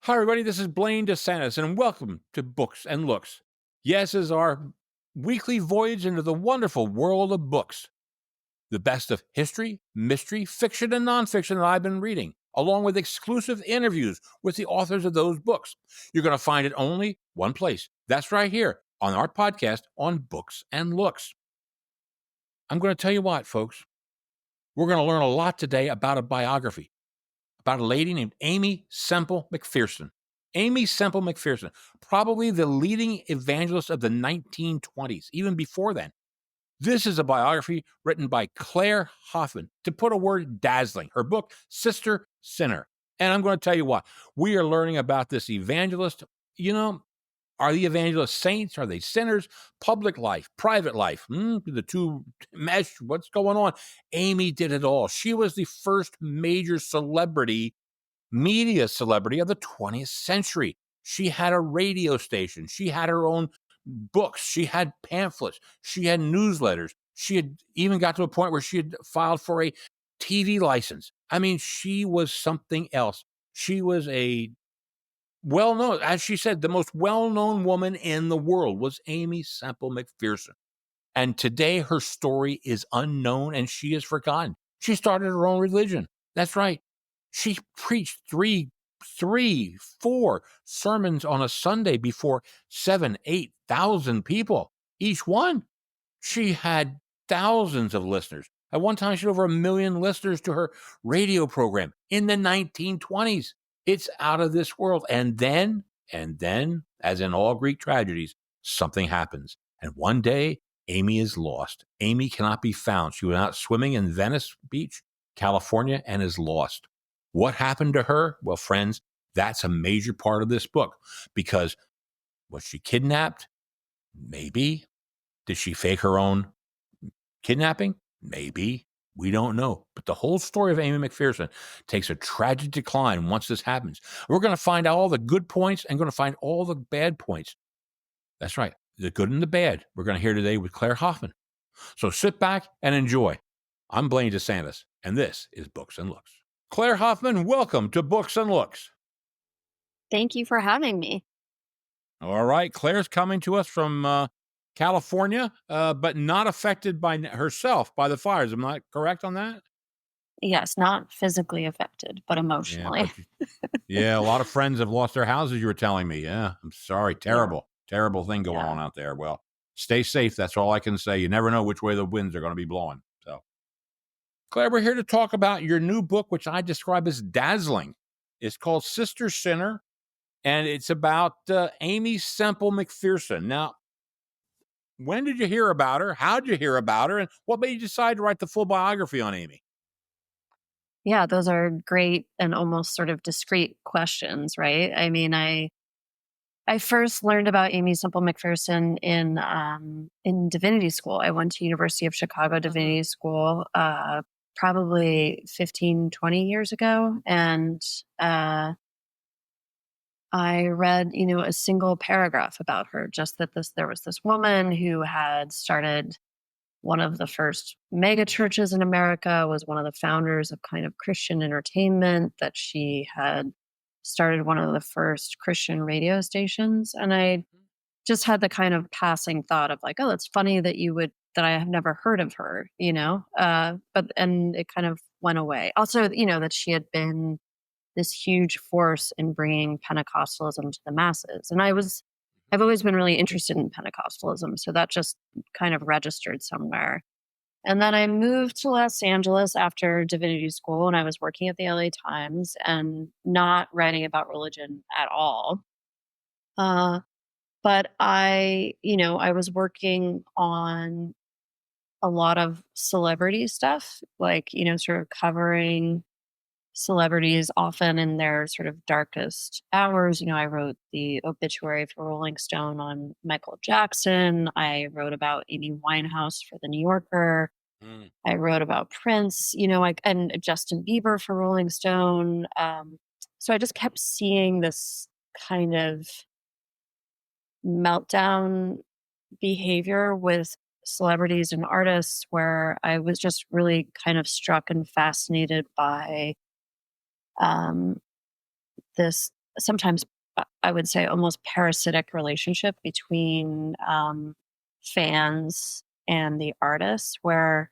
Hi, everybody. This is Blaine DeSantis, and welcome to Books and Looks. Yes, is our weekly voyage into the wonderful world of books, the best of history, mystery, fiction, and nonfiction that I've been reading, along with exclusive interviews with the authors of those books. You're going to find it only one place. That's right here on our podcast on Books and Looks. I'm going to tell you what, folks. We're going to learn a lot today about a biography, about a lady named Aimee Semple McPherson. Aimee Semple McPherson, probably the leading evangelist of the 1920s, even before then. This is a biography written by Claire Hoffman, to put a word, dazzling. Her book, Sister Sinner. And I'm going to tell you what, we are learning about this evangelist. Are the evangelists saints? Are they sinners? Public life, private life. The two mesh. What's going on? Aimee did it all. She was the first major media celebrity of the 20th century. She had a radio station. She had her own books. She had pamphlets. She had newsletters. She had even got to a point where she had filed for a TV license. I mean, she was something else. She was a well-known, as she said, the most well-known woman in the world was Aimee Semple McPherson. And today her story is unknown and she is forgotten. She started her own religion. That's right. She preached three, four sermons on a Sunday before 7,000, 8,000 people. Each one. She had thousands of listeners. At one time, she had over 1 million listeners to her radio program in the 1920s. It's out of this world. And then, as in all Greek tragedies, something happens. And one day, Aimee is lost. Aimee cannot be found. She went out swimming in Venice Beach, California, and is lost. What happened to her? Well, friends, that's a major part of this book, because was she kidnapped? Maybe. Did she fake her own kidnapping? Maybe. We don't know. But the whole story of Aimee McPherson takes a tragic decline once this happens. We're going to find out all the good points and going to find all the bad points. That's right. The good and the bad. We're going to hear today with Claire Hoffman. So sit back and enjoy. I'm Blaine DeSantis, and this is Books and Looks. Claire Hoffman, welcome to Books and Looks. Thank you for having me. All right. Claire's coming to us from California, but not affected by herself by the fires. Am I correct on that? Yes, not physically affected, but Yeah, emotionally. yeah, a lot of friends have lost their houses, you were telling me. Yeah, I'm sorry. Yeah, Terrible thing going yeah. on out there. Well, stay safe. That's all I can say. You never know which way the winds are going to be blowing. So, Claire, we're here to talk about your new book, which I describe as dazzling. It's called Sister Sinner, and it's about Aimee Semple McPherson. Now, when did you hear about her? How did you hear about her? And what made you decide to write the full biography on Aimee? Yeah, those are great and almost sort of discrete questions, right? I mean, I first learned about Aimee Semple McPherson in divinity school. I went to University of Chicago Divinity School probably 15, 20 years ago. And I read, a single paragraph about her, just that there was this woman who had started one of the first mega churches in America, was one of the founders of kind of Christian entertainment, that she had started one of the first Christian radio stations. And I just had the kind of passing thought of like, oh, it's funny that I have never heard of her, and it kind of went away. Also, that she had been this huge force in bringing Pentecostalism to the masses. And I've always been really interested in Pentecostalism. So that just kind of registered somewhere. And then I moved to Los Angeles after divinity school, and I was working at the LA Times and not writing about religion at all. Uh, but I was working on a lot of celebrity stuff, like, sort of covering celebrities often in their sort of darkest hours. I wrote the obituary for Rolling Stone on Michael Jackson. I wrote about Amy Winehouse for The New Yorker. Mm. I wrote about Prince, and Justin Bieber for Rolling Stone. So I just kept seeing this kind of meltdown behavior with celebrities and artists where I was just really kind of struck and fascinated by um, this sometimes I would say almost parasitic relationship between fans and the artists, where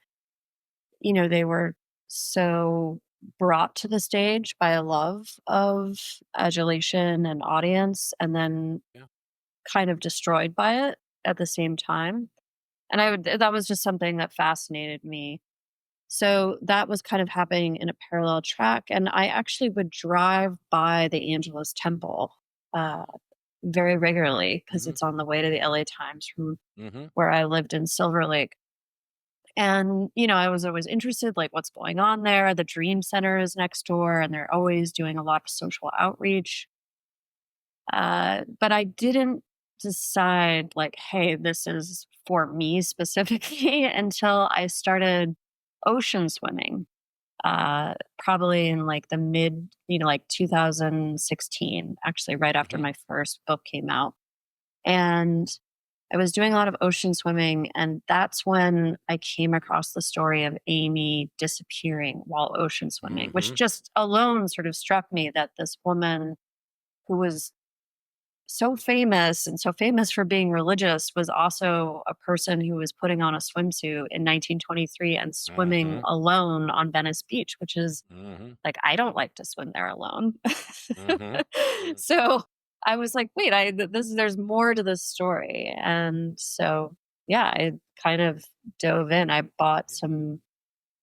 they were so brought to the stage by a love of adulation and audience, and then Yeah. kind of destroyed by it at the same time. And that was just something that fascinated me. So that was kind of happening in a parallel track. And I actually would drive by the Angelus Temple uh, very regularly because Mhm. it's on the way to the LA Times from Mhm. where I lived in Silver Lake. And, I was always interested, like, what's going on there. The Dream Center is next door, and they're always doing a lot of social outreach. But I didn't decide, like, hey, this is for me specifically until I started ocean swimming, probably in like the like 2016, actually, right after Mhm. my first book came out. And I was doing a lot of ocean swimming, and that's when I came across the story of Aimee disappearing while ocean swimming, which Mhm. just alone sort of struck me that this woman who was so famous and so famous for being religious was also a person who was putting on a swimsuit in 1923 and swimming Mhm. alone on Venice Beach, which is Mhm. like, I don't like to swim there alone. Mhm. Mhm. So I was like, wait, there's more to this story. And so, yeah, I kind of dove in. I bought some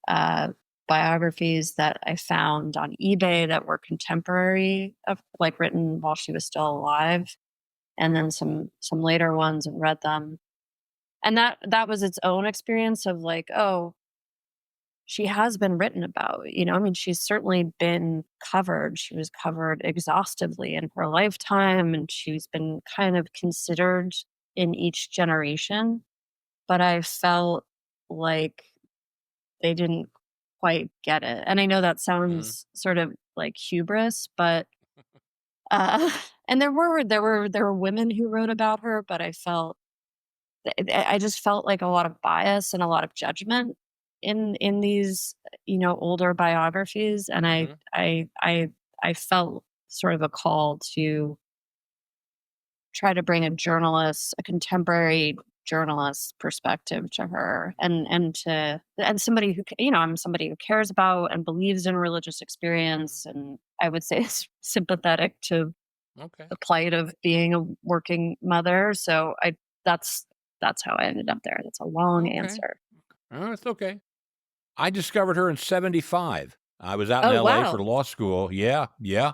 uh, biographies that I found on eBay that were contemporary of, like, written while she was still alive, and then some later ones, and read them. And that was its own experience of like, oh, she has been written about, I mean, she's certainly been covered. She was covered exhaustively in her lifetime, and she's been kind of considered in each generation. But I felt like they didn't quite get it. And I know that Mhm. sounds sort of like hubris, but uh and there were women who wrote about her, but I just felt like a lot of bias and a lot of judgment in these, older biographies, and I Mhm. I I I felt sort of a call to try to bring a contemporary journalist perspective to her, and somebody I'm somebody who cares about and believes in religious experience, and I would say is sympathetic to Okay. the plight of being a working mother. So that's that's how I ended up there. That's a long Okay. answer. Oh, it's okay. I discovered her in '75. I was out in Oh, LA for wow. law school. Yeah, yeah.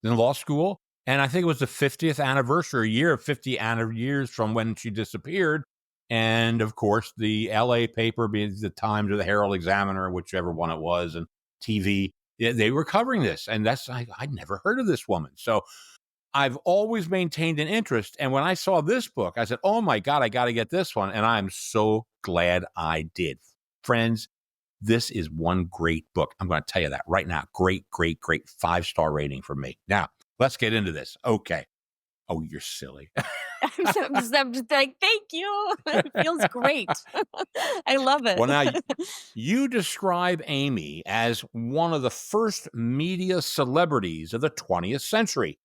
In law school, and I think it was the 50th anniversary year, 50 years from when she disappeared. And of course, the LA paper, being the Times or the Herald Examiner, whichever one it was, and TV, they were covering this. And I'd never heard of this woman. So I've always maintained an interest. And when I saw this book, I said, oh my God, I got to get this one. And I'm so glad I did. Friends, this is one great book. I'm going to tell you that right now. Great, great, great 5-star rating from me. Now, let's get into this. Okay. Oh, you're silly. I'm just like, thank you. It feels great. I love it. Well, now you describe Amy as one of the first media celebrities of the 20th century.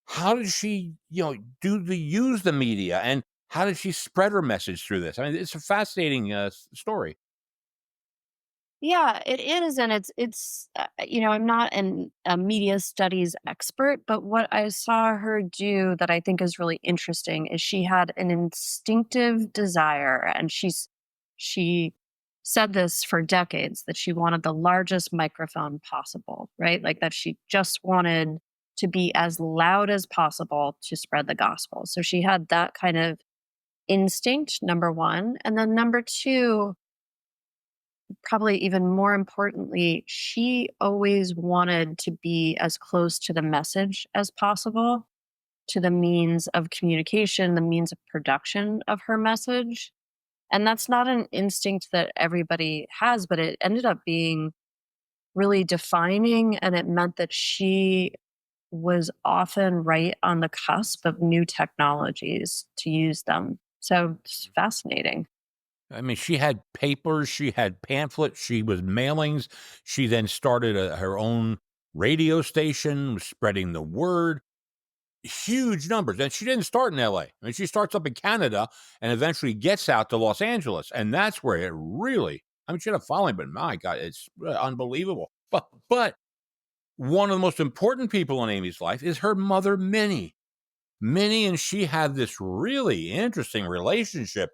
How did she, use the media, and how did she spread her message through this? I mean, it's a fascinating story. Yeah, it is, and I'm not a media studies expert, but what I saw her do that I think is really interesting is she had an instinctive desire, and she said this for decades, that she wanted the largest microphone possible, right? Like, that she just wanted to be as loud as possible to spread the gospel. So she had that kind of instinct, number one, and then number two, probably even more importantly, she always wanted to be as close to the message as possible, to the means of communication, the means of production of her message. And that's not an instinct that everybody has, but it ended up being really defining. And it meant that she was often right on the cusp of new technologies to use them. So it's fascinating. I mean, she had papers, she had pamphlets, she was mailings. She then started her own radio station, was spreading the word. huge numbers. And she didn't start in LA. I mean, she starts up in Canada and eventually gets out to Los Angeles. And that's where it really, I mean, she had a following, but my God, it's unbelievable. But one of the most important people in Amy's life is her mother, Minnie. Minnie and she had this really interesting relationship,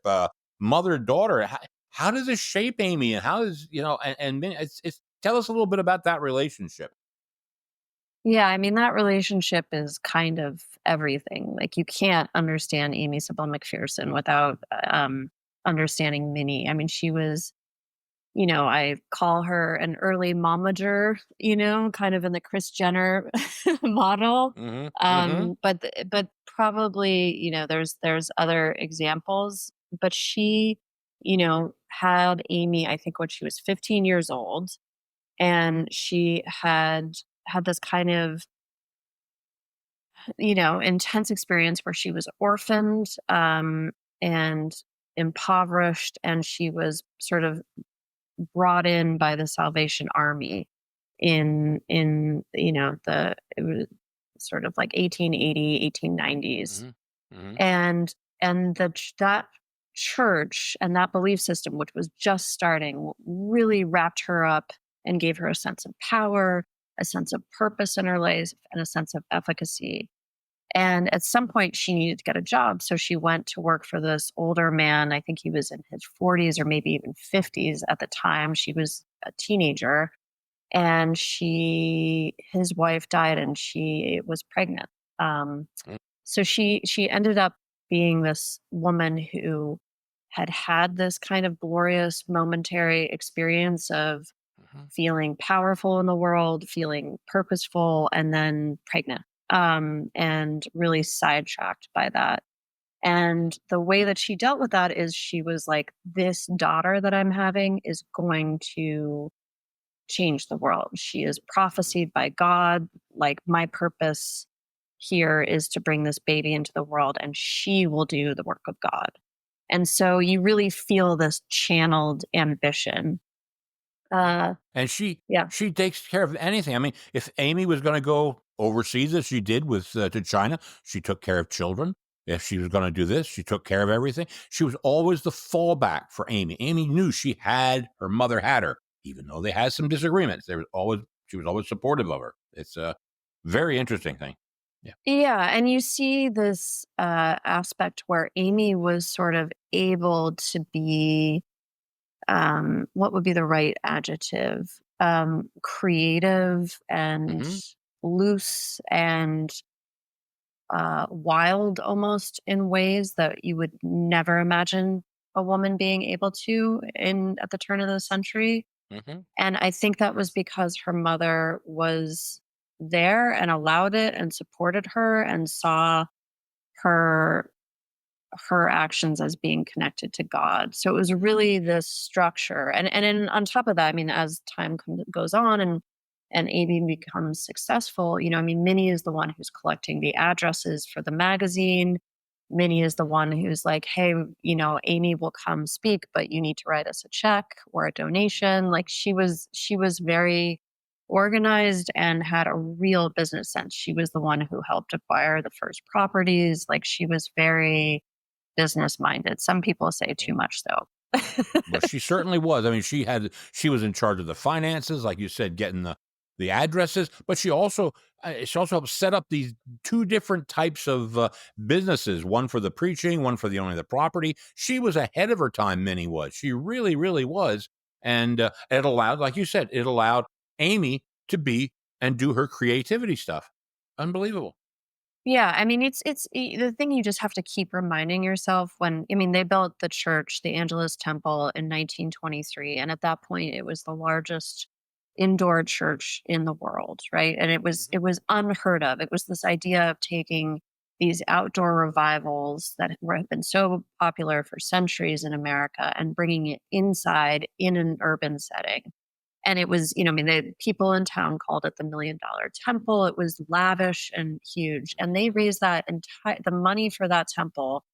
mother daughter. How does this shape Amy, and how does and Minnie? Tell us a little bit about that relationship. Yeah, I mean, that relationship is kind of everything. Like, you can't understand Aimee Semple McPherson without understanding Minnie. I mean, she was, I call her an early momager, kind of in the Kris Jenner model. Hmm. Hmm. But probably, there's other examples. But she, had Amy, I think, when she was 15 years old, and she had this kind of, intense experience where she was orphaned, and impoverished, and she was sort of brought in by the Salvation Army in the it was sort of like 1880, 1890s. Hmm. Hmm. And that church and that belief system, which was just starting, really wrapped her up and gave her a sense of power, a sense of purpose in her life, and a sense of efficacy. And at some point, she needed to get a job. So she went to work for this older man. I think he was in his 40s or maybe even 50s at the time. She was a teenager. And his wife died, and she was pregnant. Um, so she ended up being this woman who had had this kind of glorious momentary experience of Hmm. feeling powerful in the world, feeling purposeful, and then pregnant, and really sidetracked by that. And the way that she dealt with that is she was like, this daughter that I'm having is going to change the world. She is prophesied by God. Like, my purpose here is to bring this baby into the world, and she will do the work of God. And so you really feel this channeled ambition. Yeah. Uh, And she yeah. she takes care of anything. I mean, if Amy was gonna go overseas as she did with to China, she took care of children. If she was gonna do this, she took care of everything. She was always the fallback for Amy. Amy knew her mother had her, even though they had some disagreements. She was always supportive of her. It's a very interesting thing. Yeah. Yeah, and you see this aspect where Amy was sort of able to be, what would be the right adjective? Creative and Mhm. loose and wild, almost, in ways that you would never imagine a woman being able to in at the turn of the century. Mhm. And I think that was because her mother was there and allowed it and supported her and saw her her actions as being connected to God. So it was really this structure. And then on top of that, I mean, as goes on and Amy becomes successful, I mean, Minnie is the one who's collecting the addresses for the magazine. Minnie is the one who's like, hey, Amy will come speak, but you need to write us a check or a donation. Like, she was very organized and had a real business sense. She was the one who helped acquire the first properties. Like, she was very business minded. Some people say too much, though. Well, she certainly was. I mean, she was in charge of the finances, like you said, getting the addresses, but she also helped set up these two different types of businesses, one for the preaching, one for the owning of the property. She was ahead of her time, Minnie was. She really, really was. And it allowed, like you said, it allowed Amy to be and do her creativity stuff. Unbelievable. Yeah, I mean, the thing you just have to keep reminding yourself when, I mean, they built the church, the Angelus Temple, in 1923, and at that point, it was the largest indoor church in the world, right? And it was Mhm. it was unheard of. It was this idea of taking these outdoor revivals that have been so popular for centuries in America and bringing it inside in an urban setting. And it was, I mean, the people in town called it the $1 million temple. It was lavish and huge. And they raised the money for that temple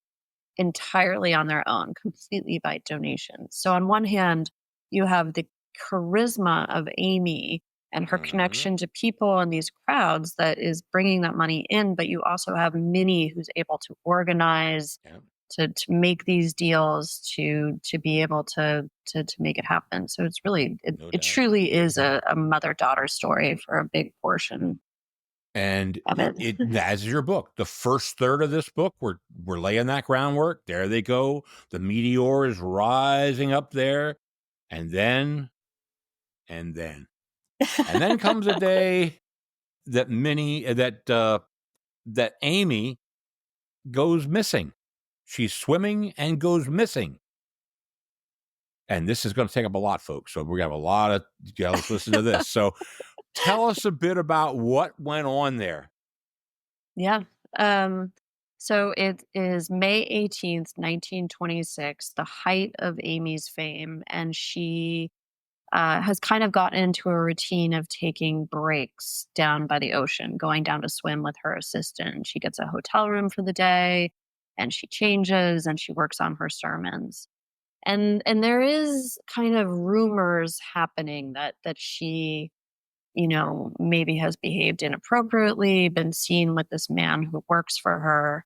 entirely on their own, completely by donations. So on one hand, you have the charisma of Amy and her Mhm. connection to people and these crowds that is bringing that money in. But you also have Minnie, who's able to organize, Yeah, to make these deals, to be able to make it happen. So it's really no it doubt. truly is a mother daughter story for a big portion And of it. that's your book. The first third of this book, we're laying that groundwork. There they go. The meteor is rising up there, and and then, and then comes a day that that Aimee goes missing. She's swimming and goes missing. And this is going to take up a lot, folks. So we're gonna have a lot of let's listen to this. So tell us a bit about what went on there. Yeah. Um, so it is May 18th, 1926, the height of Amy's fame, and she has kind of gotten into a routine of taking breaks down by the ocean, going down to swim with her assistant. She gets a hotel room for the day, and she changes and she works on her sermons. And there is kind of rumors happening that she, maybe has behaved inappropriately, been seen with this man who works for her,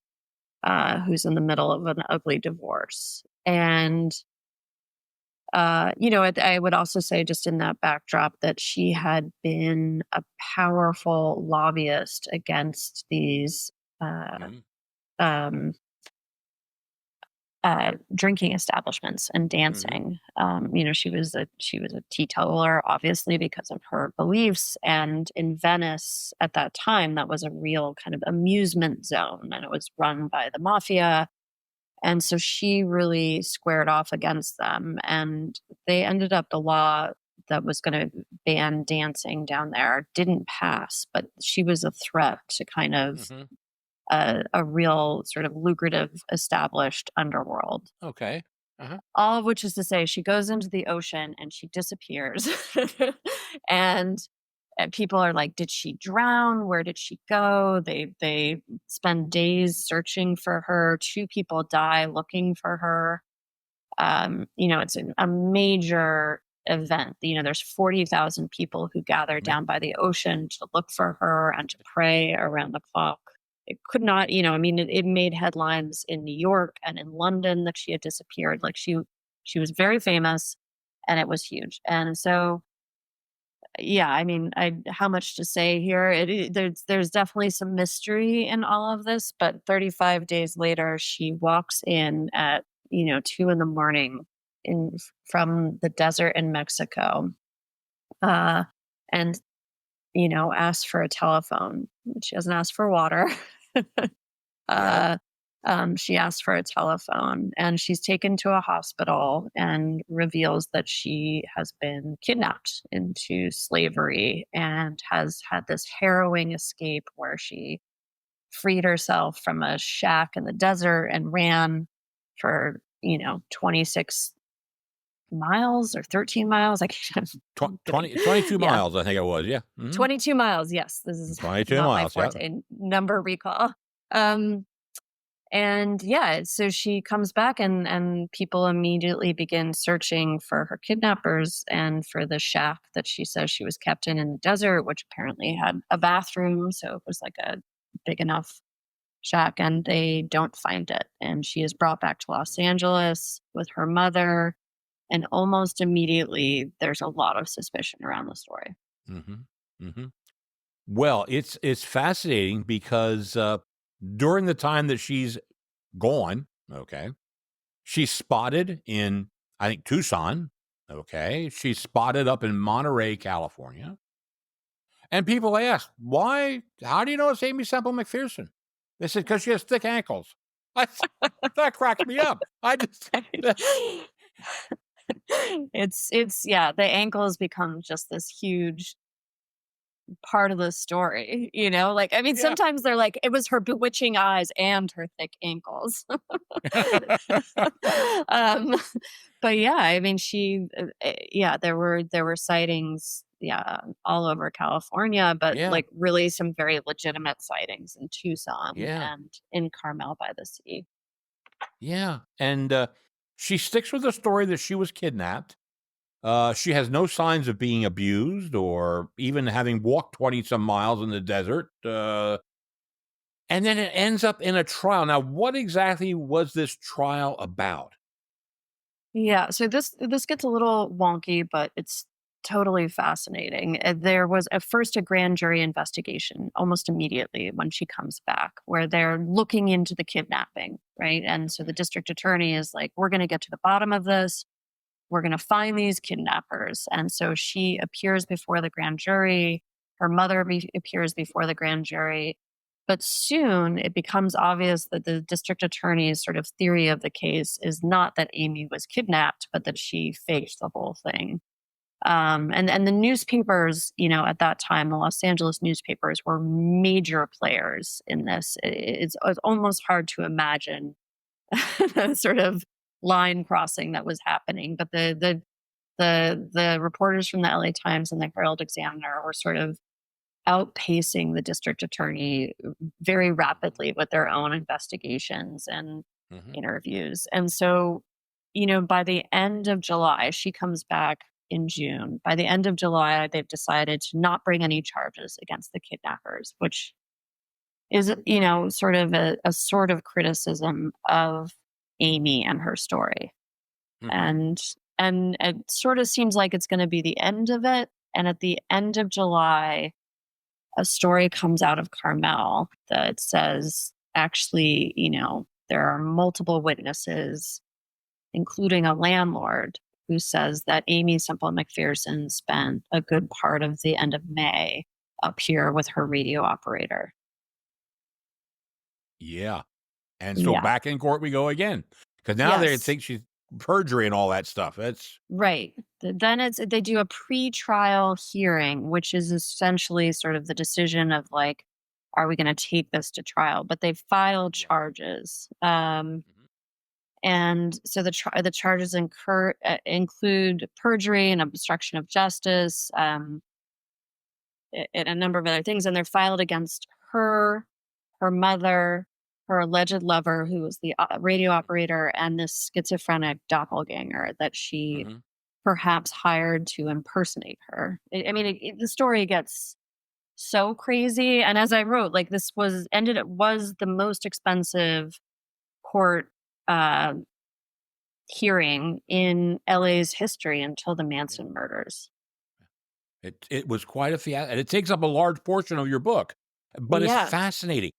who's in the middle of an ugly divorce. And, I would also say, just in that backdrop, that she had been a powerful lobbyist against these uh, Mhm, um, drinking establishments and mhm, dancing. She was a teetotaler, obviously, because of her beliefs. And in Venice at that time, that was a real kind of amusement zone, and it was run by the mafia. And so she really squared off against them, and they ended up the law that was going to ban dancing down there didn't pass, but she was a threat to kind of mhm. a real sort of lucrative established underworld. Okay. Uh-huh. All of which is to say, she goes into the ocean and she disappears. and, people are like, "Did she drown? Where did she go?" They spend days searching for her. Two people die looking for her. It's a major event. There's 40,000 people who gather Yeah. down by the ocean to look for her and to pray around the clock. It could not, it made headlines in New York and in London that she had disappeared. Like she was very famous, and it was huge. And so, yeah, how much to say here? There's definitely some mystery in all of this, but 35 days later, she walks in at 2 in the morning from the desert in Mexico, uh, and asks for a telephone. She doesn't ask for water. Yeah. uh, she asks for a telephone, and she's taken to a hospital and reveals that she has been kidnapped into slavery and has had this harrowing escape where she freed herself from a shack in the desert and ran for 26 miles or 13 miles. I'm getting, 22 yeah, miles, I think it was. Yeah. 22 miles. Yes, this is 22 not my miles. Yeah. forte, number recall. Um, and yeah, so she comes back, and people immediately begin searching for her kidnappers and for the shack that she says she was kept in the desert, which apparently had a bathroom. So it was like a big enough shack, and they don't find it. And she is brought back to Los Angeles with her mother. And almost immediately, there's a lot of suspicion around the story. Mhm, mhm. Well, it's fascinating because, during the time that she's gone, okay, she's spotted in, I think, Tucson, okay? She's spotted up in Monterey, California, and people ask, "Why how do you know it's Aimee Semple McPherson?" They said, "'Cause she has thick ankles." I that cracks me up. I just It's yeah, the ankle has become just this huge part of the story, like, yeah. sometimes they're like, it was her bewitching eyes and her thick ankles. um but yeah, yeah, there were sightings, yeah, all over California, but Yeah, like really some very legitimate sightings in Tucson yeah, and in Carmel by the Sea. yeah, and, she sticks with the story that she was kidnapped. She has no signs of being abused or even having walked 20 some miles in the desert. And then it ends up in a trial. Now, what exactly was this trial about? Yeah, so this gets a little wonky, but it's totally fascinating. There was at first a grand jury investigation almost immediately when she comes back, where they're looking into the kidnapping, right? And so the Okay. district attorney is like, "We're going to get to the bottom of this. We're going to find these kidnappers." And so she appears before the grand jury. Her mother appears before the grand jury. But soon it becomes obvious that the district attorney's sort of theory of the case is not that Aimee was kidnapped, but that she faked the whole thing. And the newspapers, at that time, the Los Angeles newspapers were major players in this. It's almost hard to imagine the sort of line crossing that was happening. But the reporters from the LA Times and the Herald Examiner were sort of outpacing the district attorney very rapidly with their own investigations and Mhm. interviews. And so, by the end of July, she comes back in June. By the end of July, they've decided to not bring any charges against the kidnappers, which is, sort of a sort of criticism of Aimee and her story. Mhm. And it sort of seems like it's going to be the end of it. And at the end of July, a story comes out of Carmel that says, actually, there are multiple witnesses, including a landlord, who says that Aimee Semple McPherson spent a good part of the end of May up here with her radio operator. Yeah. And so Yeah. back in court we go again, because now they Yes. think she's perjury and all that stuff. That's Right. Then they do a pre-trial hearing, which is essentially sort of the decision of like, are we going to take this to trial? But they filed yeah. charges. Mhm. And so the charges include perjury and obstruction of justice, and a number of other things, and they're filed against her, her mother, her alleged lover, who was the radio operator, and this schizophrenic doppelganger that she Mhm. perhaps hired to impersonate her. I mean, the story gets so crazy, and as I wrote, like this was the most expensive court. Uh, Hearing in LA's history until the Yeah. Manson murders. It was quite a fiasco, and it takes up a large portion of your book, but it's Yeah, fascinating.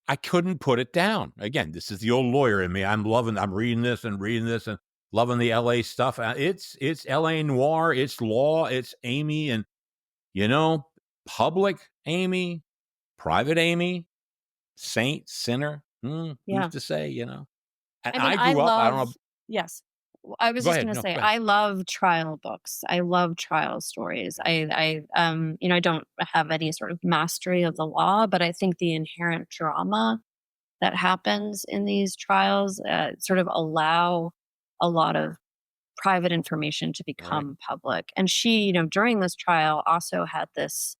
I couldn't put it down. Again, this is the old lawyer in me. I'm reading this and loving the LA stuff. It's LA noir, it's law, it's Aimee and, you know, public Aimee, private Aimee, saint, sinner, who's yeah. to say, you know? And I mean, I I grew up, I don't love know. yes. I was Go just ahead. gonna No, say, go ahead. I love trial books. I love trial stories. Okay. I don't have any sort of mastery of the law, but I think the inherent drama that happens in these trials, sort of allow a lot of private information to Right. become public. And she, during this trial also had this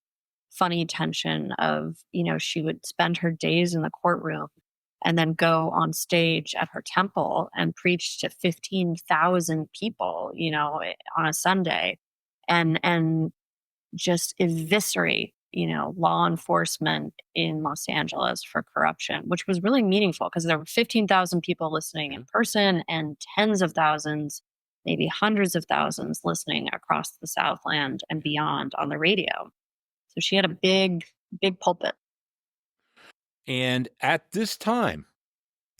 funny tension of, she would spend her days in the courtroom and then go on stage at her temple and preach to 15,000 people, on a Sunday and just eviscerate, law enforcement in Los Angeles for corruption, which was really meaningful because there were 15,000 people listening in Yeah. person and tens of thousands, maybe hundreds of thousands listening across the Southland and Yeah. beyond on the radio. So she had a big, big pulpit. And at this time,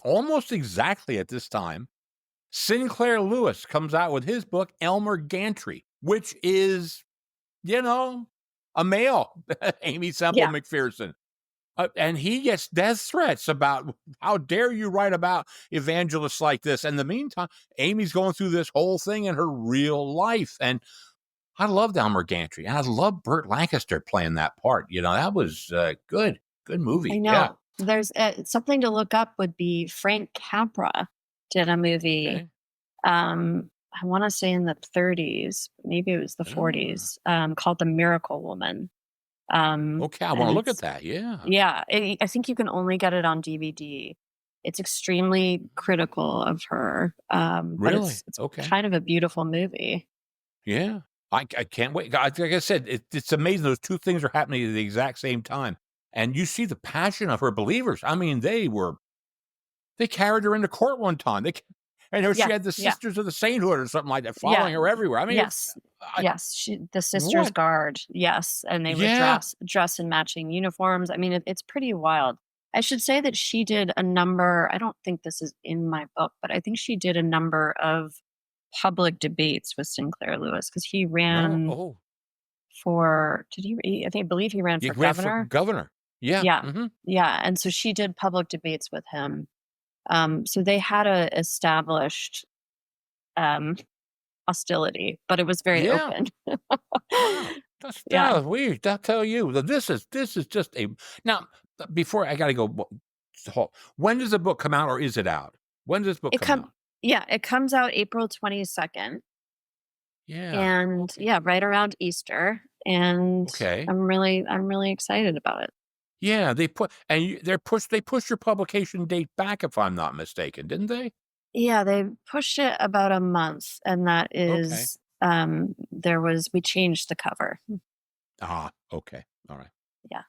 almost exactly at this time, Sinclair Lewis comes out with his book, Elmer Gantry, which is, you know, a male, Aimee Semple Yeah, McPherson. And he gets death threats about how dare you write about evangelists like this. In the meantime, Amy's going through this whole thing in her real life. And I loved Elmer Gantry. And I love Burt Lancaster playing that part. You know, that was good. Good I movie. Yeah. know. There's something to look up would be Frank Capra did a movie. Okay. I want to say in the 30s, maybe it was the Ah, 40s, called The Miracle Woman. okay. I want And to look at it's that. Yeah. yeah, I think you can only get it on DVD. It's extremely critical of her, but Really? it's Okay. kind of a beautiful movie. Yeah. I can't wait. Like I said, it's amazing those 2 things are happening at the exact same time, and you see the passion of her believers. I mean, they carried her into court one time. I know she Yeah, had the yeah, Sisters of the Sainthood or something like that yeah. following her everywhere. I mean, it's Yes, I yes, the Sisters what? Guard, yes, and they would Yeah. dress in matching uniforms. I mean, it's pretty wild. I should say that she did a number, I don't think this is in my book, but I think she did a number of public debates with Sinclair Lewis because he No. ran Oh, for I think I believe he ran you for ran for governor. governor. Yeah. Yeah, Mhm. yeah, and so she did public debates with him. So they had a established, um, hostility, but it was very Yeah. open. Wow. That's Yeah. weird. I tell you, that this is just a now, before I gotta go, when does the book come out, or is it out? When does this book It come come out? Yeah, it comes out April 22nd, Yeah. and Okay. yeah, right around Easter, and Okay. I'm really excited about it. Yeah, they put and they pushed your publication date back, if I'm not mistaken, didn't they? Yeah, they pushed it about a month, and that Okay. is, we changed the cover. Ah, okay. All right. Yeah.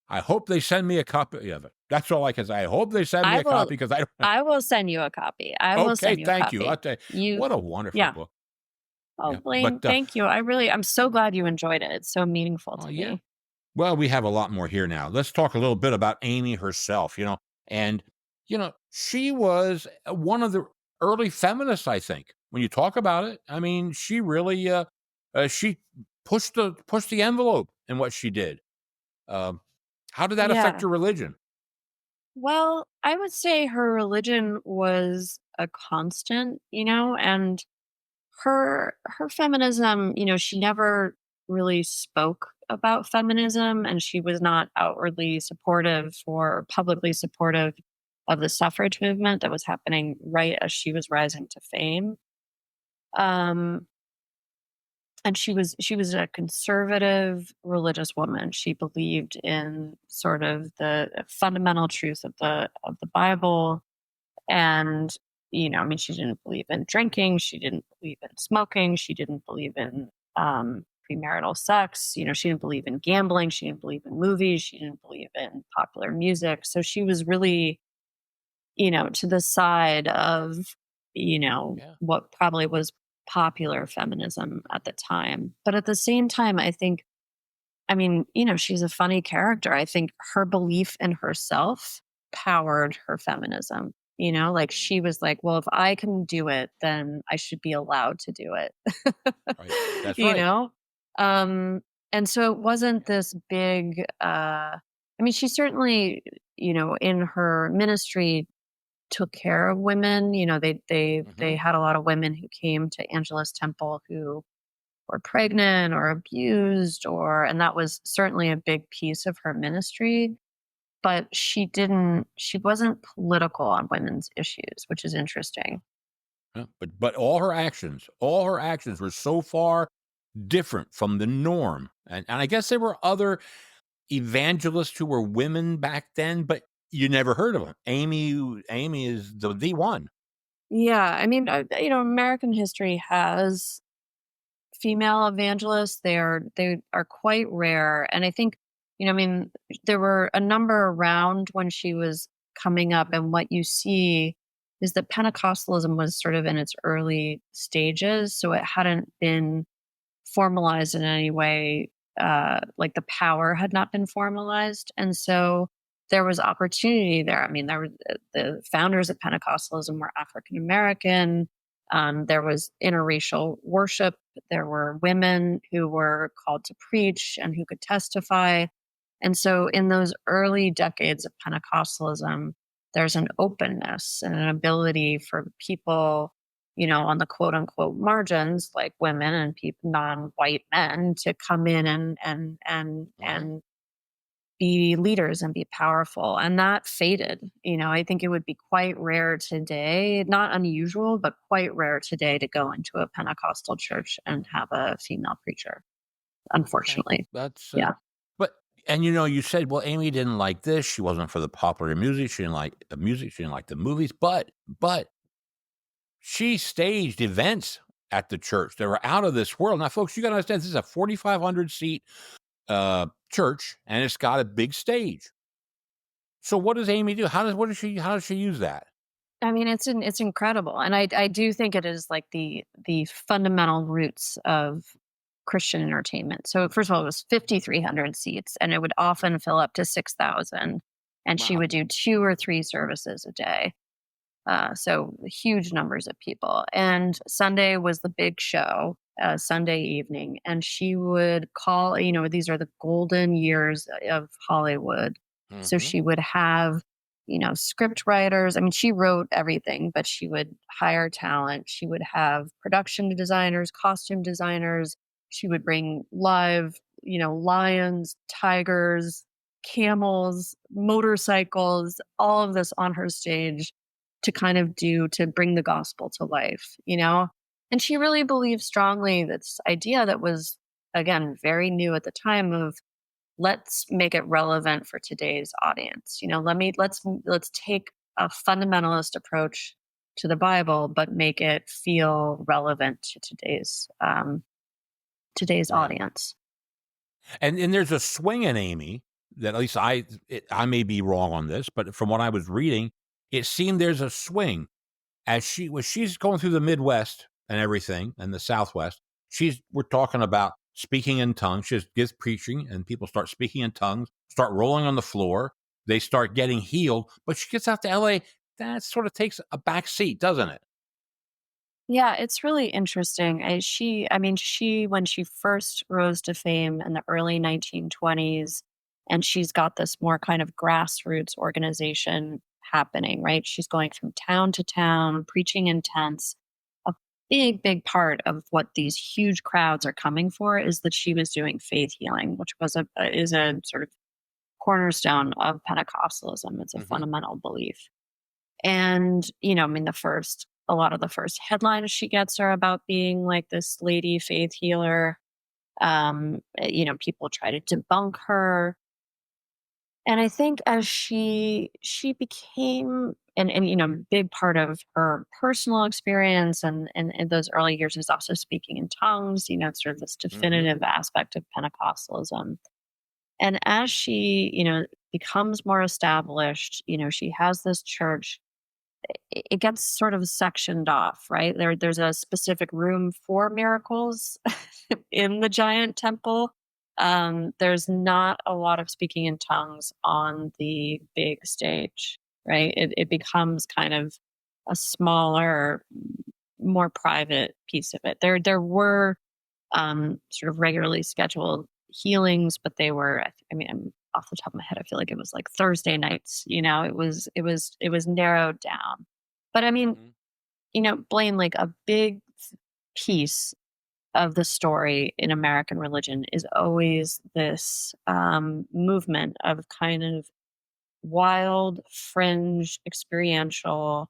I hope they send me a copy of it. That's all I can say. I hope they send me I a will copy because I don't I will send you a copy. I will Okay, send you a thank you. I'll copy. tell you, You what a wonderful Yeah. book. Oh, Yeah, Blaine, but, thank you. I'm so glad you enjoyed it. It's so meaningful oh, to yeah. me. Well, we have a lot more here now. Let's talk a little bit about Amy herself, and, she was one of the early feminists, I think. When you talk about it, I mean, she really, she pushed the envelope in what she did. Um, how did that affect Yeah. your religion? Well, I would say her religion was a constant, and her feminism, she never really spoke about feminism, and she was not outwardly supportive or publicly supportive of the suffrage movement that was happening right as she was rising to fame. Um and she was a conservative religious woman. She believed in sort of the fundamental truth of the Bible, and I mean, she didn't believe in drinking, she didn't believe in smoking, she didn't believe in premarital sex, she didn't believe in gambling, she didn't believe in movies, she didn't believe in popular music. So she was really, to the side of, Yeah. what probably was popular feminism at the time. But at the same time, I think, I mean, she's a funny character. I think her belief in herself powered her feminism. Like Mhm. she was like, well, if I can do it, then I should be allowed to do it. Right. That's you right. know? Um, and so it wasn't this big, I mean, she certainly, in her ministry took care of women. They Mhm. had a lot of women who came to Angelus Temple who were pregnant or abused, and that was certainly a big piece of her ministry, but she wasn't political on women's issues, which is interesting. Yeah, but all her actions were so far different from the norm, and I guess there were other evangelists who were women back then, but you never heard of them. Amy is the one. Yeah, I mean, American history has female evangelists. They are quite rare, and I think, I mean, there were a number around when she was coming up, and what you see is that Pentecostalism was sort of in its early stages, so it hadn't been formalized in any way. Like the power had not been formalized, and so there was opportunity there. I mean, there were the founders of Pentecostalism were African American. There was interracial worship. There were women who were called to preach and who could testify. And so, in those early decades of Pentecostalism, there's an openness and an ability for people, on the quote unquote margins, like women and people, non-white men, to come in Uh-huh. and be leaders and be powerful. And that faded. I think it would be quite rare today, not unusual, but quite rare today to go into a Pentecostal church and have a female preacher, Okay. unfortunately. That's, Yeah. but and, you said, "Well, Amy didn't like this, she wasn't for the popular music, she didn't like the music, she didn't like the movies," but she staged events at the church. They were out of this world. Now, folks, you got to understand this is a 4,500 seat church, and it's got a big stage. So, what does Aimee do? How does she use that? I mean, it's incredible, and I do think it is like the fundamental roots of Christian entertainment. So first of all, it was 5,300 seats, and it would often fill up to 6,000, and she Wow. would do 2 or 3 services a day. So huge numbers of people. And Sunday was the big show, Sunday evening, and she would call. These are the golden years of Hollywood. So Hmm. she would have, script writers. I mean, she wrote everything, but she would hire talent. She would have production designers, costume designers. She would bring live, lions, tigers, camels, motorcycles, all of this on her stage to kind of do to bring the gospel to life. And she really believed strongly this idea that was, again, very new at the time of let's make it relevant for today's audience. Let's take a fundamentalist approach to the Bible, but make it feel relevant to today's Right. audience. And there's a swing in Aimee that at least I may be wrong on this, but from what I was reading, it seemed there's a swing as she's going through the Midwest and everything and the Southwest. We're talking about speaking in tongues. She gives preaching, and people start speaking in tongues, start rolling on the floor. They start getting healed. But she gets out to LA. That sort of takes a back seat, doesn't it? Yeah, it's really interesting. She when she first rose to fame in the early 1920s, and she's got this more kind of grassroots organization happening, right? She's going from town to town, preaching in tents. A big part of what these huge crowds are coming for is that she was doing faith healing, which is a sort of cornerstone of Pentecostalism. It's a Hmm. fundamental belief. And, I mean, a lot of the first headlines she gets are about being like this lady faith healer. People try to debunk her. And I think as she became, and big part of her personal experience and in those early years is also speaking in tongues, it's sort of this Hmm. definitive aspect of Pentecostalism. And as she, becomes more established, she has this church. It gets sort of sectioned off, right? There's a specific room for miracles in the giant temple. There's not a lot of speaking in tongues on the big stage, right? It becomes kind of a smaller, more private piece of it. There were sort of regularly scheduled healings, but they were, I mean, I'm off the top of my head, I feel like it was like Thursday nights, it was narrowed down. But I mean, Hmm. Blaine, like a big piece of the story in American religion is always this movement of kind of wild, fringe, experiential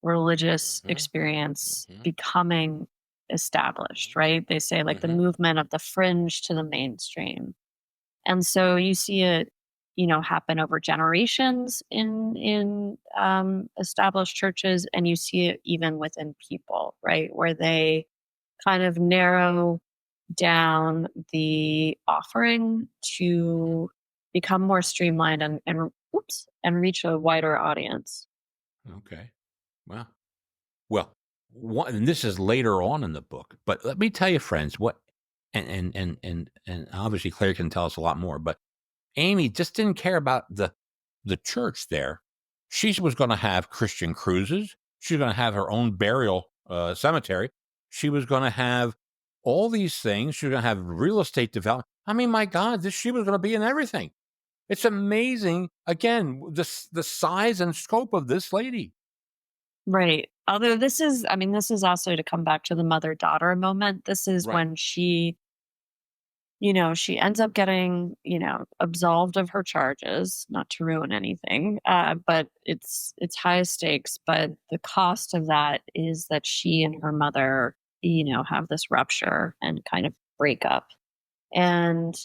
religious Hmm. experience Hmm. becoming established, right? They say like the Hmm. movement of the fringe to the mainstream. And so you see it, happen over generations in established churches, and you see it even within people, right? Where they kind of narrow down the offering to become more streamlined and reach a wider audience. Okay. Well, and this is later on in the book, but let me tell you, friends, what and obviously Claire can tell us a lot more, but Aimee just didn't care about the church there. She was going to have Christian cruises. She was going to have her own burial cemetery. She was going to have all these things. She was going to have real estate development. I mean, my God, she was going to be in everything. It's amazing. Again, the size and scope of this lady. Right. Although this is also to come back to the mother-daughter moment. This is Right. when she ends up getting, absolved of her charges, not to ruin anything. But it's high stakes, but the cost of that is that she and her mother, have this rupture and kind of break up. And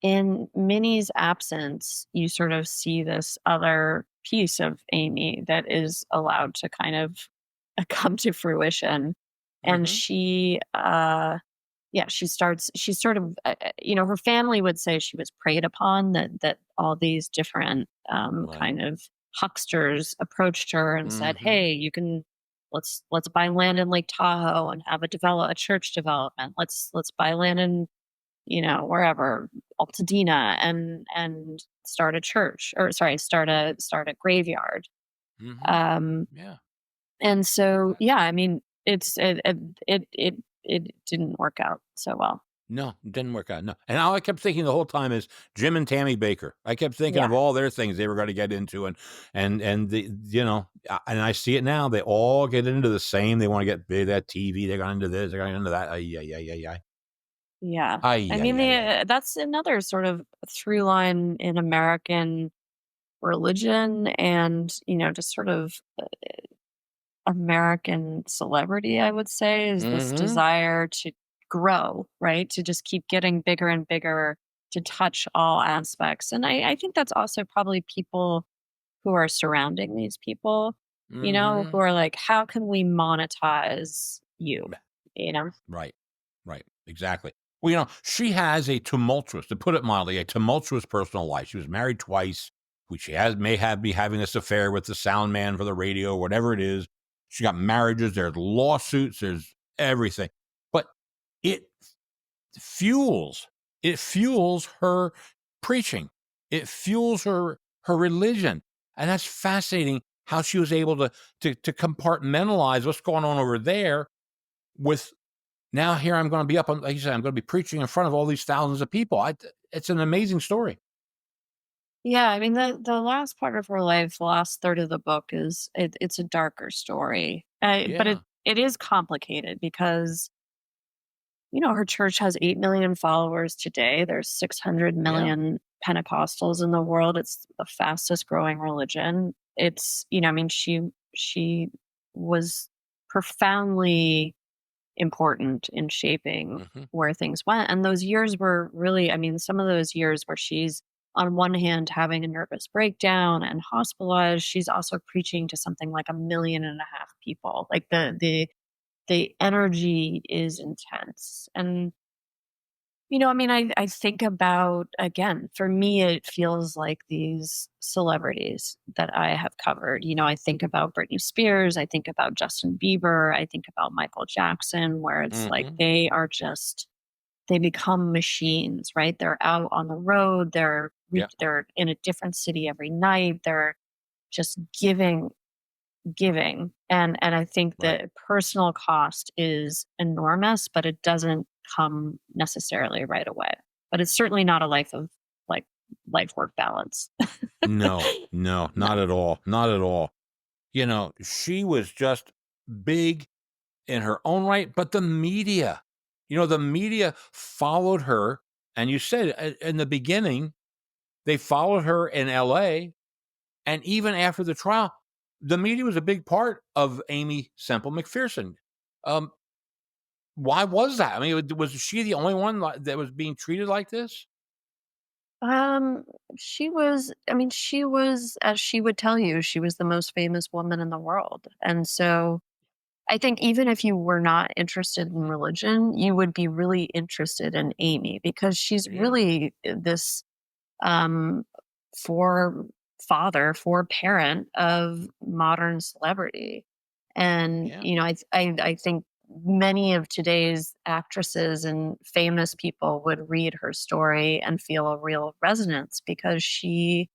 in Minnie's absence, you sort of see this other piece of Aimee that is allowed to kind of come to fruition. And Mhm. yeah, she's sort of, her family would say she was preyed upon, that all these different, Right. kind of hucksters approached her and said, Mhm. "Hey, you can let's buy land in Lake Tahoe and have a church development. Let's buy land in, wherever, Altadena, and start a church, or sorry, start a graveyard." Mhm. Um, Yeah. and so, Exactly. yeah, I mean, it didn't work out so well. No, it didn't work out, no, and all I kept thinking the whole time is Jim and Tammy Baker. I kept thinking Yeah. of all their things they were gonna get into, and the and I see it now, they all get into the same, they wanna get big, that TV, they got into this, they got into that, ay, ay, ay, ay, ay. Yeah. I Ay, mean, ay, ay, ay. that's another sort of through line in American religion and, just sort of American celebrity, I would say, is this Mhm. desire to grow, right? To just keep getting bigger and bigger, to touch all aspects. And I think that's also probably people who are surrounding these people, who Mhm. are like, how can we monetize you? You know? Right. Right. Exactly. Well, she has a tumultuous, to put it mildly, a tumultuous personal life. She was married twice. She may have be having this affair with the sound man for the radio, whatever it is. She got marriages. There's lawsuits. There's everything. But it fuels. It fuels her preaching. It fuels her religion, and that's fascinating. How she was able to compartmentalize what's going on over there with now here I'm gonna be up on, like you said, I'm gonna be preaching in front of all these thousands of people. It's an amazing story. Yeah, I mean, the last part of her life, the last third of the book, it's a darker story, but Yeah. it is complicated because her church has 8 million followers today. There's six hundred Yeah. million Pentecostals in the world. It's the fastest growing religion. It's I mean, she was profoundly important in shaping Mhm. where things went. And those years were really, I mean, some of those years where she's on one hand having a nervous breakdown and hospitalized, she's also preaching to something like 1.5 million people. Like the energy is intense. And I mean, I think about, again, for me, it feels like these celebrities that I have covered. I think about Britney Spears, I think about Justin Bieber, I think about Michael Jackson, where it's like Mhm. they become machines, right? They're out on the road, Yeah. they're in a different city every night, they're just giving. And I think Right. the personal cost is enormous, but it doesn't come necessarily right away. But it's certainly not a life of like life work balance. No. No, not No. at all. Not at all. She was just big in her own right, but the media followed her, and you said in the beginning, they followed her in LA, and even after the trial, the media was a big part of Aimee Semple McPherson. Um, Why was that? I mean, was she the only one that was being treated like this? Um, she was, as she would tell you, she was the most famous woman in the world. And so I think even if you were not interested in religion, you would be really interested in Amy because she's Yeah. really this um, for for parent of modern celebrity. And, Yeah. I think many of today's actresses and famous people would read her story and feel a real resonance because she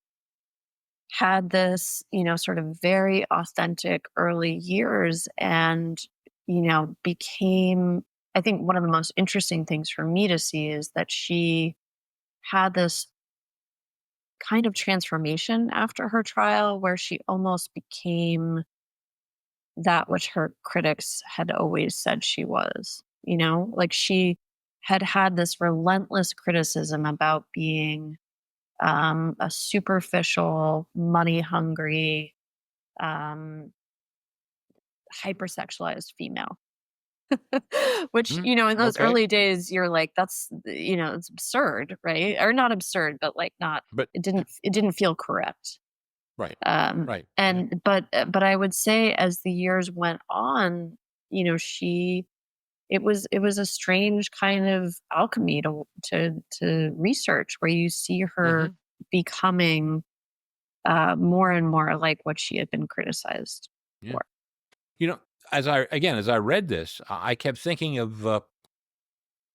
had this, sort of very authentic early years and, became, I think one of the most interesting things for me to see is that she had this kind of transformation after her trial where she almost became that which her critics had always said she was, like she had had this relentless criticism about being a superficial, money hungry, um, hypersexualized female. Which, Mm, in those okay. early days, you're like, that's, it's absurd, right? Or not absurd, but like not, But it didn't feel correct. right. Right. Yeah. And but I would say as the years went on, she it was a strange kind of alchemy to research, where you see her Mhm. becoming more and more like what she had been criticized Yeah. for. You know, as I read this, I kept thinking of,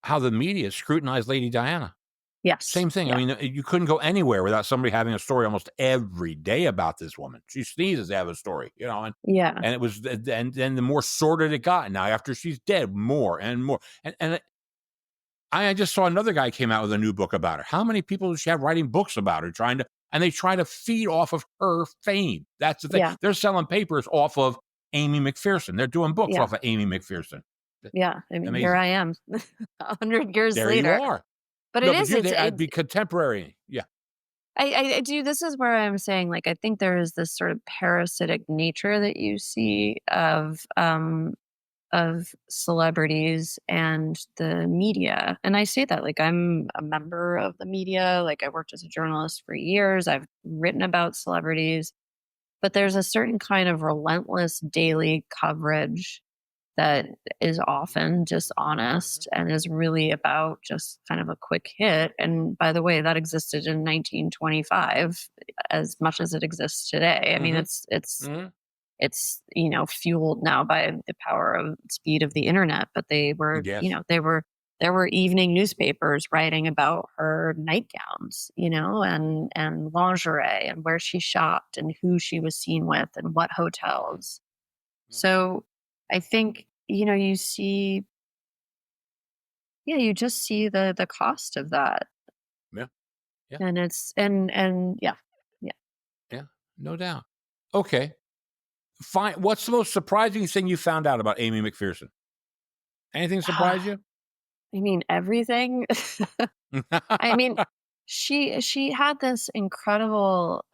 how the media scrutinized Lady Diana. Yes. Same thing. I Yeah. mean, you couldn't go anywhere without somebody having a story almost every day about this woman. She sneezes, they have a story, Yeah. and it was, and then the more sordid it got. Now, after she's dead, more and more. And I just saw another guy came out with a new book about her. How many people does she have writing books about her, and they try to feed off of her fame? That's the thing. Yeah. They're selling papers off of Aimee McPherson. They're doing books Yeah. off of Aimee McPherson. Yeah. I mean, here Amazing. I am 100 years There you later. are. But it No, but is, you're it's there. I'd it be contemporary. Yeah. I do, this is where I'm saying, like, I think there is this sort of parasitic nature that you see of celebrities and the media. And I say that, like, I'm a member of the media, like, I worked as a journalist for years. I've written about celebrities, but there's a certain kind of relentless daily coverage that is often Mhm. dishonest and is really about just kind of a quick hit. And by the way, that existed in 1925 as much as it exists today. I mean, Mhm. it's Mhm. it's fueled now by the power of speed of the internet. But they were, Yes. there were evening newspapers writing about her nightgowns, and lingerie, and where she shopped, and who she was seen with, and what Mhm. hotels. Mhm. So I think, you see, yeah, you just see the cost of that. Yeah. Yeah. And it's and yeah. Yeah. Yeah. No doubt. Okay. Fine. What's the most surprising thing you found out about Aimee McPherson? Anything surprise you? I mean, everything. I mean, she had this incredible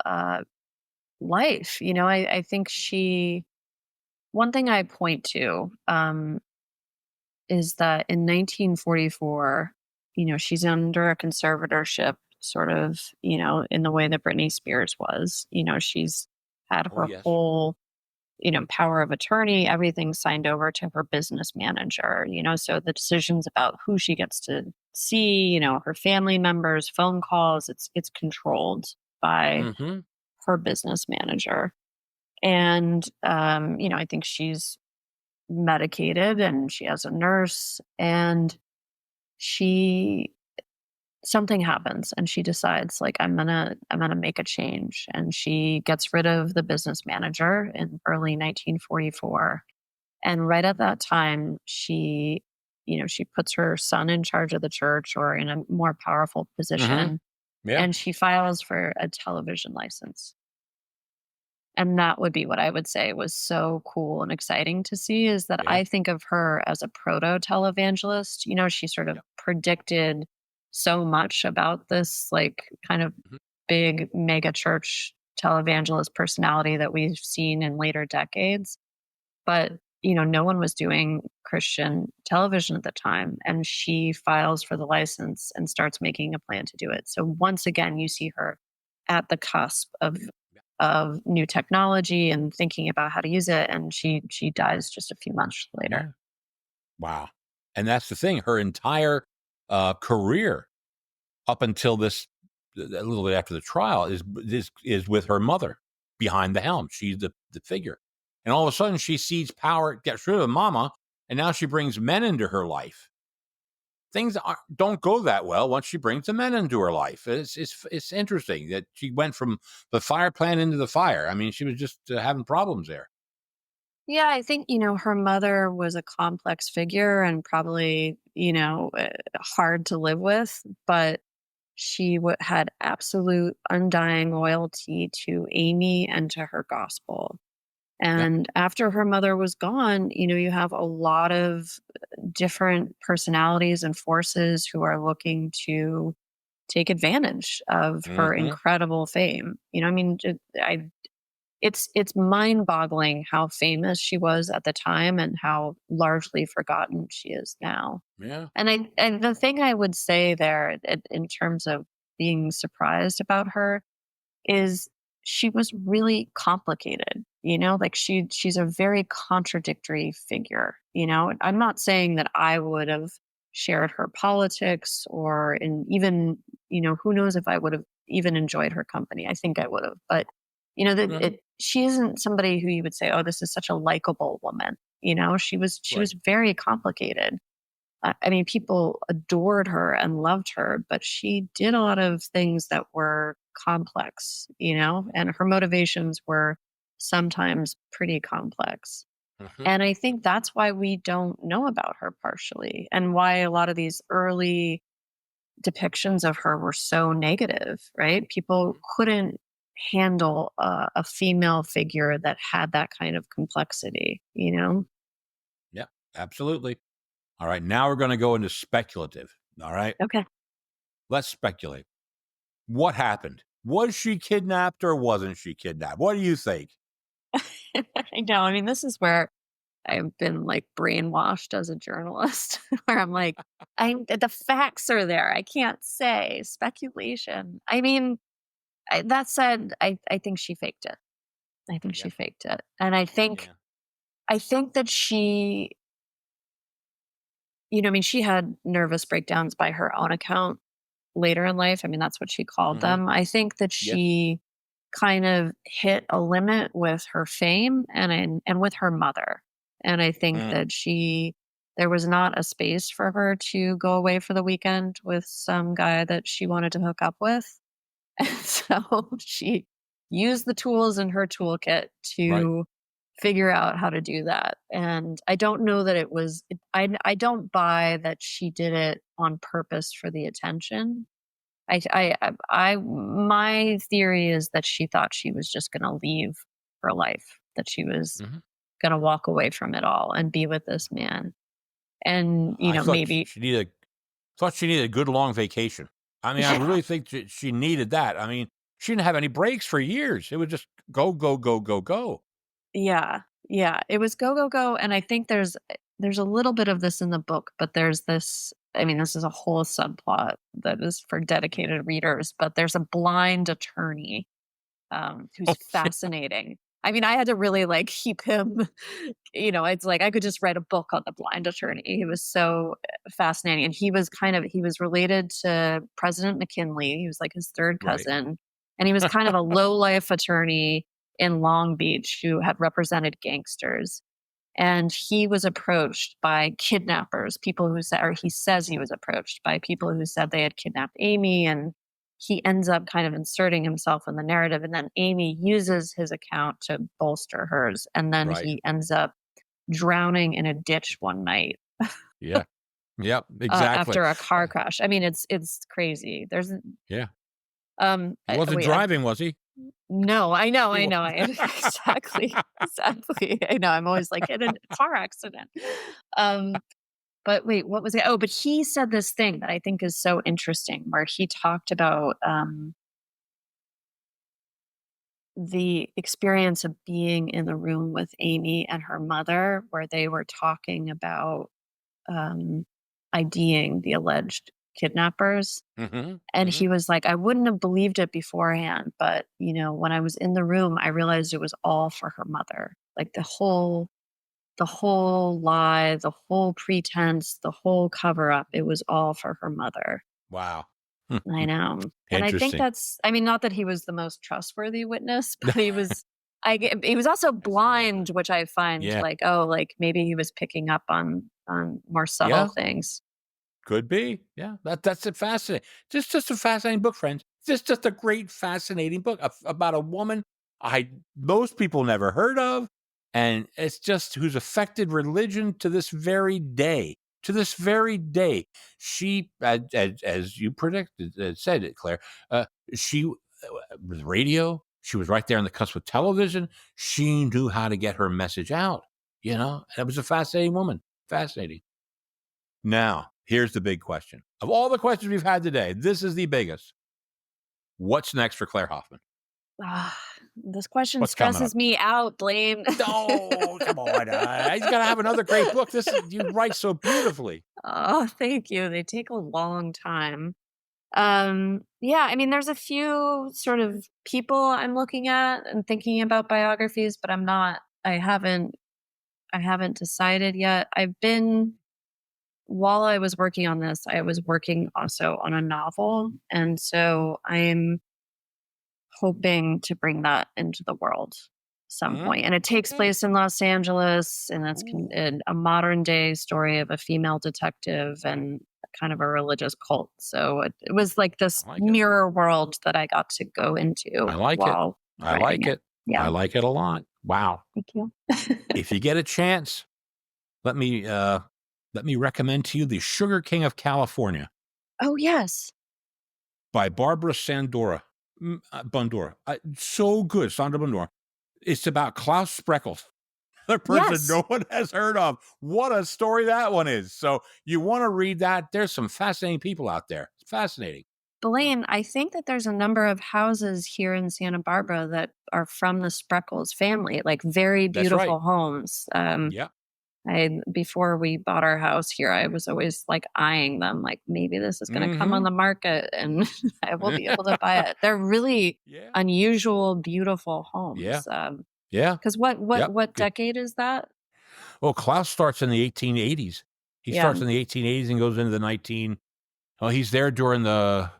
life. I think she one thing I point to is that in 1944, she's under a conservatorship, sort of, in the way that Britney Spears was. She's had Oh, her yes. whole, power of attorney, everything signed over to her business manager, so the decisions about who she gets to see, her family members, phone calls, it's controlled by Mhm. her business manager. And I think she's medicated, and she has a nurse, and she something happens, and she decides, like, I'm gonna make a change. And she gets rid of the business manager in early 1944. And right at that time, she puts her son in charge of the church, or in a more powerful Mhm. position, Yeah. and she files for a television license. And that would be what I would say was so cool and exciting to see, is that Yeah. I think of her as a proto televangelist. She sort of Yeah. predicted so much about this, like, kind of Mhm. big mega church televangelist personality that we've seen in later decades. But, no one was doing Christian television at the time. And she files for the license and starts making a plan to do it. So once again, you see her at the cusp of Yeah. new technology and thinking about how to use it. And she dies just a few months later. Yeah. Wow. And that's the thing. Her entire, career up until this, a little bit after the trial, is with her mother behind the helm. She's the figure, and all of a sudden she sees power, gets rid of mama, and now she brings men into her life. Things don't go that well once she brings the men into her life. It's interesting that she went from the fire plant into the fire. I mean, she was just, having problems there. Yeah, I think, her mother was a complex figure, and probably, hard to live with. But she had absolute undying loyalty to Amy and to her gospel. Yeah. And after her mother was gone, you have a lot of different personalities and forces who are looking to take advantage of her Hmm. incredible fame. I mean, it's mind-boggling how famous she was at the time and how largely forgotten she is now. Yeah. And the thing I would say there, in terms of being surprised about her, is she was really complicated, like she's a very contradictory figure, I'm not saying that I would have shared her politics or in even, who knows if I would have even enjoyed her company. I think I would have, but that Mhm. it she isn't somebody who you would say, "Oh, this is such a likable woman." She was Right. very complicated. I mean, people adored her and loved her, but she did a lot of things that were complex, and her motivations were sometimes pretty complex. Mhm. And I think that's why we don't know about her partially, and why a lot of these early depictions of her were so negative, right? People Mhm. couldn't handle a female figure that had that kind of complexity. Yeah, absolutely. All right, now we're gonna go into speculative, all right? Okay. Let's speculate. What happened? Was she kidnapped or wasn't she kidnapped? What do you think? I know. I mean, this is where I've been like brainwashed as a journalist, where I'm like, the facts are there. I can't say speculation. I mean, that said, I think she faked it. I think she Yeah, faked it, and yeah. I think that she, I mean, she had nervous breakdowns by her own account later in life. I mean, that's what she called Mhm. them. I think that Yes. she kind of hit a limit with her fame and with her mother. And I think Mm, that there was not a space for her to go away for the weekend with some guy that she wanted to hook up with. And so she used the tools in her toolkit right. to figure out how to do that. And I don't know that I don't buy that she did it on purpose for the attention. My theory is that she thought she was just going to leave her life, that she was Mhm. going to walk away from it all and be with this man. And, I thought maybe, she needed a good long vacation. I mean, I yeah, really think she needed that. I mean, she didn't have any breaks for years. It was just go, go, go, go, go. yeah, yeah. It was go, go, go. And I think there's a little bit of this in the book, but there's this, I mean, this is a whole subplot that is for dedicated readers, but there's a blind attorney who's Oh, yeah, fascinating. I mean, I had to really like keep him, it's like I could just write a book on the blind attorney. He was so fascinating. And he was related to President McKinley. He was like his third right. cousin. And he was kind of a low life attorney in Long Beach who had represented gangsters. And he was approached by kidnappers, people who said, or he says he was approached by people who said they had kidnapped Aimee. And he ends up kind of inserting himself in the narrative. And then Aimee uses his account to bolster hers. And then Right. he ends up drowning in a ditch one night Yeah. Yep, exactly. after a car Uh, crash. I mean, it's crazy. There's yeah. He wasn't wait, driving, was he? no, He I was know, exactly, exactly. I know. I'm always like in a car accident. Um, but wait, what was it? Oh, but he said this thing that I think is so interesting, where he talked about the experience of being in the room with Aimee and her mother, where they were talking about um, IDing the alleged kidnappers. Mhm, And he mhm. was like, I wouldn't have believed it beforehand, but when I was in the room, I realized it was all for her mother. Like the whole lie, the whole pretense, the whole cover up, it was all for her mother. Wow. I know. And I think Interesting. I mean, not that he was the most trustworthy witness, but he was also That's blind, which I find yeah. like, oh, like maybe he was picking up on more subtle Yeah, things. could be. Yeah, that's a fascinating just a fascinating book, friends. Just a great fascinating book about a woman I most people never heard of, and it's just who's affected religion to this very day. To this very day, she, as you predicted, said it, Claire. She with radio. She was right there on the cusp with television. She knew how to get her message out. And it was a fascinating woman. Fascinating. Now, here's the big question. Of all the questions we've had today, this is the biggest. What's next for Claire Hoffman? Ah, this question What's coming up? stresses me out, Blaine. Oh, come on. He's got to have another great book. You write so beautifully. Oh, thank you. They take a long time. Yeah, I mean, there's a few sort of people I'm looking at and thinking about biographies, but I haven't decided yet. While I was working on this, I was working also on a novel. And so I'm hoping to bring that into the world some Mm, point. And it takes okay. place in Los Angeles, and Ooh, a modern day story of a female detective and kind of a religious cult. So it was like this I like it. mirror world that I got to go I into like it. while I writing like it. it. I Yeah. like it a lot. Wow. Thank you. If you get a chance, let me recommend to you The Sugar King of California Oh, yes. by Barbara Bundora. So good, Sandra Bundora. It's about Klaus Spreckles, the person Yes. no one has heard of. What a story that one is. So you want to read that. There's some fascinating people out there. It's fascinating. Yeah, Blaine, I think that there's a number of houses here in Santa Barbara that are from the Spreckles family, like very that's right. beautiful homes. Yeah. I before we bought our house here, I was always like eyeing them, like maybe this is going to come on Mm-hmm. the market and I will be able to buy it. They're really Yeah. unusual, beautiful Yeah. homes. Yeah. Because Yep. what Good. decade is that? Well, Klaus starts in the 1880s. He Yeah, starts in the 1880s and goes into the 19. Oh, he was there during the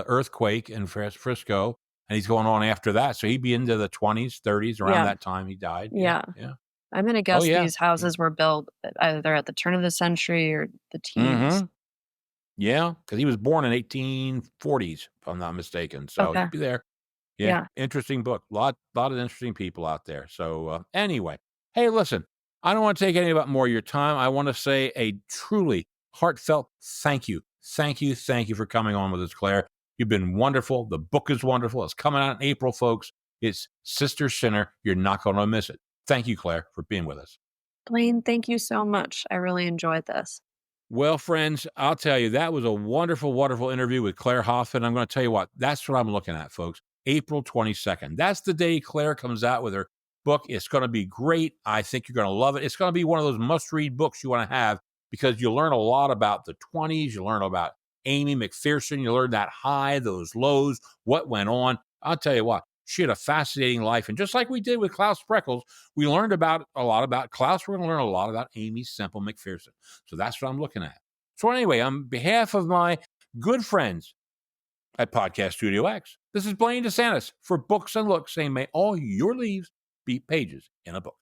earthquake in Frisco, and he's going on after that. So he'd be into the 20s, 30s, around yeah, that time he died. Yeah, yeah. yeah. I'm going to Oh, guess yeah. these Yeah. houses were built either at the turn of the century or the teens. Mhm. Yeah, because he was born in 1840s, if I'm not mistaken. So Okay. he'd be there. Yeah, Yeah. interesting book. Lot of interesting people out there. So, anyway, hey, listen, I don't wanna take any about more of your time. I wanna say a truly heartfelt thank you. Thank you, thank you for coming on with us, Claire. You've been wonderful. The book is wonderful. It's coming out in April, folks. It's Sister Sinner. You're not gonna miss it. Thank you, Claire, for being with us. Blaine, thank you so much. I really enjoyed this. Well, friends, I'll tell you, that was a wonderful, wonderful interview with Claire Hoffman. I'm going to tell you what, that's what I'm looking at, folks. April 22nd. That's the day Claire comes out with her book. It's going to be great. I think you're going to love it. It's going to be one of those must read books you want to have because you learn a lot about the 20s. You learn about Aimee McPherson. You learn that high, those lows, what went on. I'll tell you what, she had a fascinating life. And just like we did with Klaus Spreckles, we learned about a lot about Klaus. We're going to learn a lot about Aimee Semple McPherson. So that's what I'm looking at. So anyway, on behalf of my good friends at Podcast Studio X, this is Blaine DeSantis for Books and Looks saying, may all your leaves be pages in a book.